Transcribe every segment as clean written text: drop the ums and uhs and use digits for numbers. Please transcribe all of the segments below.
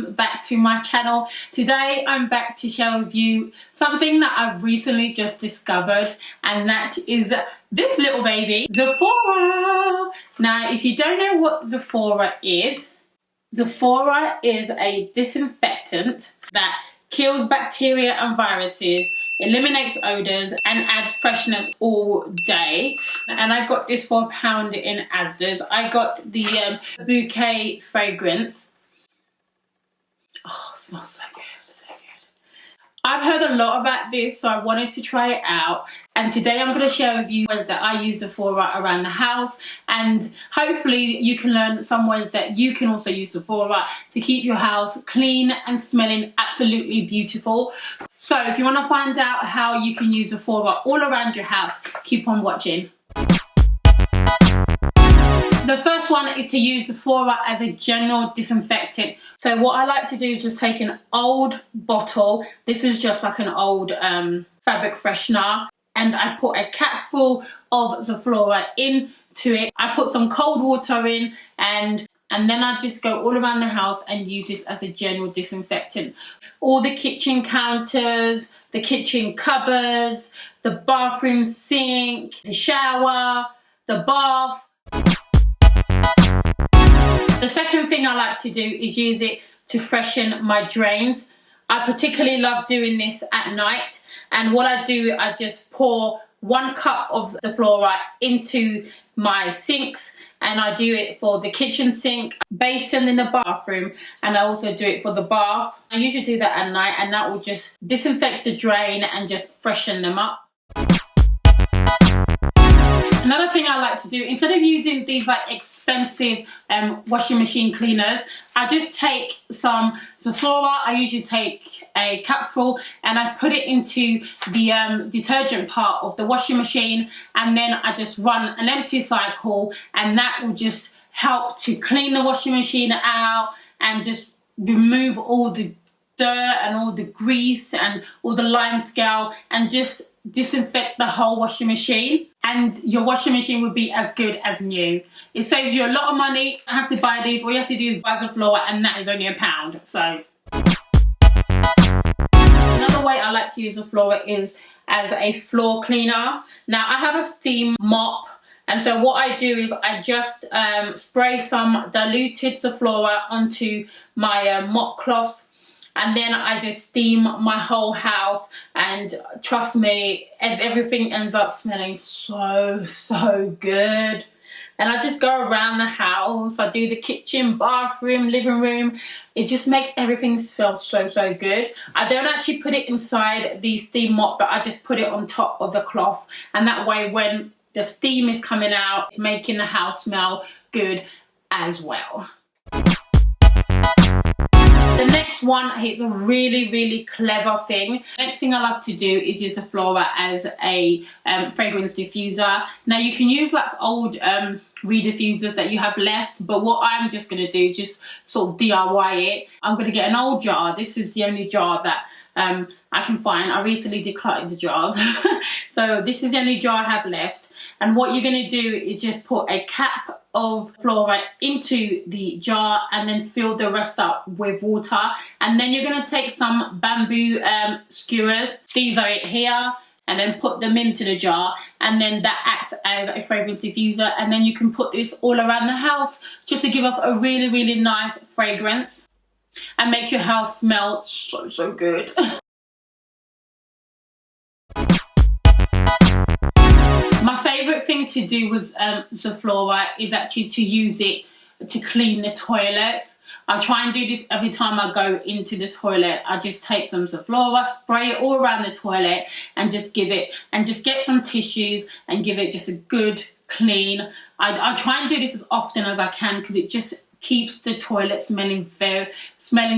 welcome back to my channel. Today I'm back to share with you something that I've recently just discovered, and that is this little baby, Zoflora. Now if you don't know what Zoflora is a disinfectant that kills bacteria and viruses, eliminates odours and adds freshness all day. And I got this for £1 in Asda's. I got the bouquet fragrance. Oh, it smells so good, so good. I've heard a lot about this, so I wanted to try it out. And today I'm going to share with you ways that I use Zoflora around the house, and hopefully you can learn some ways that you can also use Zoflora to keep your house clean and smelling absolutely beautiful. So if you want to find out how you can use Zoflora all around your house, keep on watching. The first one is to use Zoflora as a general disinfectant. So what I like to do is just take an old bottle. This is just like an old fabric freshener. And I put a cap full of Zoflora into it. I put some cold water in, and then I just go all around the house and use this as a general disinfectant. All the kitchen counters, the kitchen cupboards, the bathroom sink, the shower, the bath. The second thing I like to do is use it to freshen my drains. I particularly love doing this at night, and what I do, I just pour 1 cup of Zoflora into my sinks, and I do it for the kitchen sink, basin in the bathroom, and I also do it for the bath. I usually do that at night, and that will just disinfect the drain and just freshen them up. Another thing I like to do, instead of using these like expensive washing machine cleaners, I just take some Zoflora. I usually take a cupful and I put it into the detergent part of the washing machine, and then I just run an empty cycle, and that will just help to clean the washing machine out and just remove all the dirt and all the grease and all the lime scale, and just disinfect the whole washing machine, and your washing machine would be as good as new. It saves you a lot of money. You don't have to buy these. All you have to do is buy Zoflora, and that is only £1. So another way I like to use Zoflora is as a floor cleaner. Now I have a steam mop, and so what I do is I just spray some diluted Zoflora onto my mop cloths, and then I just steam my whole house, and trust me, everything ends up smelling so good. And I just go around the house. I do the kitchen, bathroom, living room. It just makes everything smell so good. I don't actually put it inside the steam mop, but I just put it on top of the cloth, and that way when the steam is coming out, it's making the house smell good as well. The next one is a really clever thing. Next thing I love to do is use Zoflora as a fragrance diffuser. Now you can use like old re-diffusers that you have left, but what I'm just going to do is just sort of DIY it. I'm going to get an old jar. This is the only jar that I can find. I recently decluttered the jars. So this is the only jar I have left. And what you're going to do is just put a cap of Zoflora into the jar, and then fill the rest up with water. And then you're going to take some bamboo skewers. These are it here. And then put them into the jar, and then that acts as a fragrance diffuser, and then you can put this all around the house just to give off a really nice fragrance and make your house smell so good. My favourite thing to do with Zoflora is actually to use it to clean the toilets. I try and do this every time I go into the toilet. I just take some Zoflora, spray it all around the toilet, and just give it, and just get some tissues and give it just a good clean. I try and do this as often as I can, because it just keeps the toilet smelling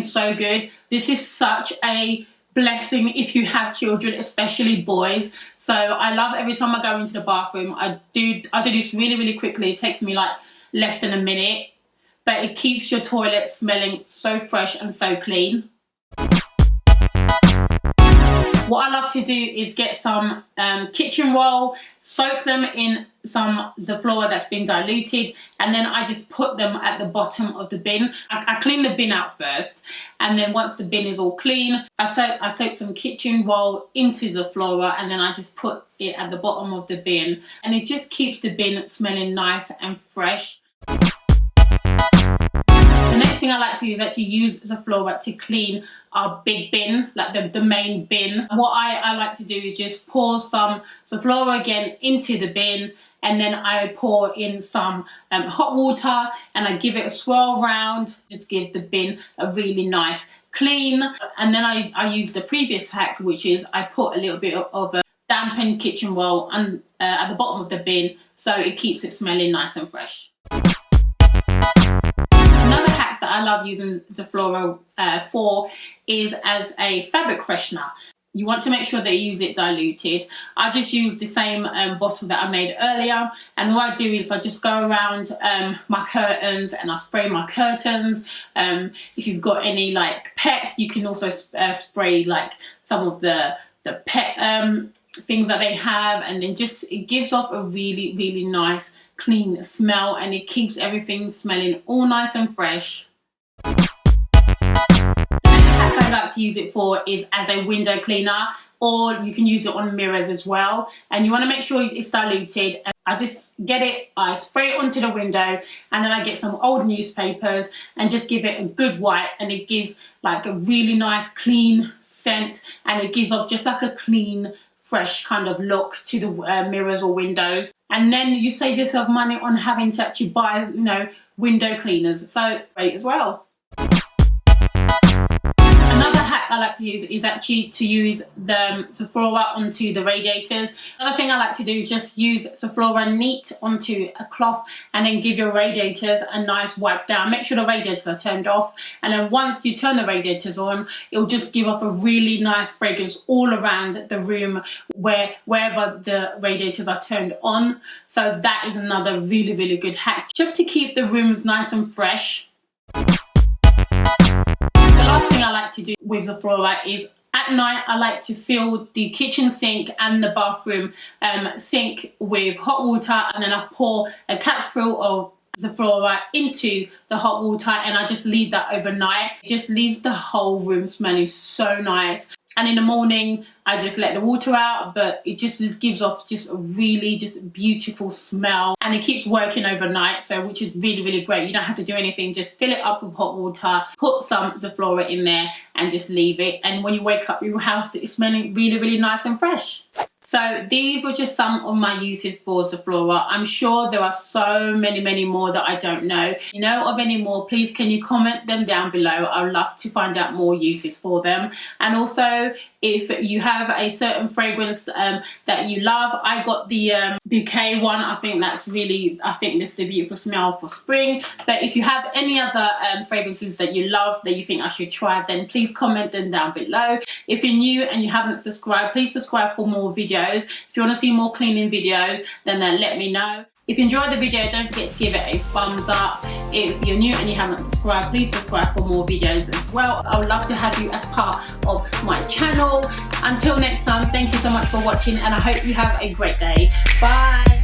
so good. This is such a blessing if you have children, especially boys. So I love every time I go into the bathroom, I do this really quickly. It takes me like less than a minute, but it keeps your toilet smelling so fresh and so clean. What I love to do is get some kitchen roll, soak them in some Zoflora that's been diluted, and then I just put them at the bottom of the bin. I clean the bin out first, and then once the bin is all clean, I soak some kitchen roll into Zoflora, and then I just put it at the bottom of the bin, and it just keeps the bin smelling nice and fresh. The next thing I like to do is actually use Zoflora to clean our big bin, like the main bin. What I like to do is just pour some Zoflora again into the bin, and then I pour in some hot water, and I give it a swirl round, just give the bin a really nice clean. And then I use the previous hack, which is I put a little bit of a dampened kitchen roll at the bottom of the bin, so it keeps it smelling nice and fresh. Another hack that I love using Zoflora for is as a fabric freshener. You want to make sure that you use it diluted. I just use the same bottle that I made earlier, and what I do is I just go around my curtains and I spray my curtains. If you've got any like pets, you can also spray like some of the pet things that they have, and then it gives off a really, really nice clean smell, and it keeps everything smelling all nice and fresh. I like to use it for is as a window cleaner, or you can use it on mirrors as well, and you want to make sure it's diluted. I just get it, I spray it onto the window, and then I get some old newspapers and just give it a good wipe, and it gives like a really nice clean scent, and it gives off just like a clean fresh kind of look to the mirrors or windows. And then you save yourself money on having to actually buy, you know, window cleaners, so great as well. Another hack I like to use is actually to use the Zoflora onto the radiators. Another thing I like to do is just use Zoflora neat onto a cloth, and then give your radiators a nice wipe down. Make sure the radiators are turned off, and then once you turn the radiators on, it'll just give off a really nice fragrance all around the room wherever the radiators are turned on. So that is another really, really good hack just to keep the rooms nice and fresh. Last thing I like to do with Zoflora is at night I like to fill the kitchen sink and the bathroom sink with hot water, and then I pour a capful of Zoflora into the hot water, and I just leave that overnight. It just leaves the whole room smelling so nice. And in the morning, I just let the water out, but it just gives off just a really just beautiful smell, and it keeps working overnight, so which is really, really great. You don't have to do anything, just fill it up with hot water, put some Zoflora in there, and just leave it. And when you wake up, your house is smelling really, really nice and fresh. So these were just some of my uses for Zoflora. I'm sure there are so many, many more that I don't know. If you know of any more, please can you comment them down below. I would love to find out more uses for them. And also, if you have a certain fragrance that you love, I got the bouquet one. I think this is a beautiful smell for spring. But if you have any other fragrances that you love that you think I should try, then please comment them down below. If you're new and you haven't subscribed, please subscribe for more videos. If you want to see more cleaning videos, then let me know. If you enjoyed the video, don't forget to give it a thumbs up. If you're new and you haven't subscribed, please subscribe for more videos as well. I would love to have you as part of my channel. Until next time, thank you so much for watching, and I hope you have a great day. Bye.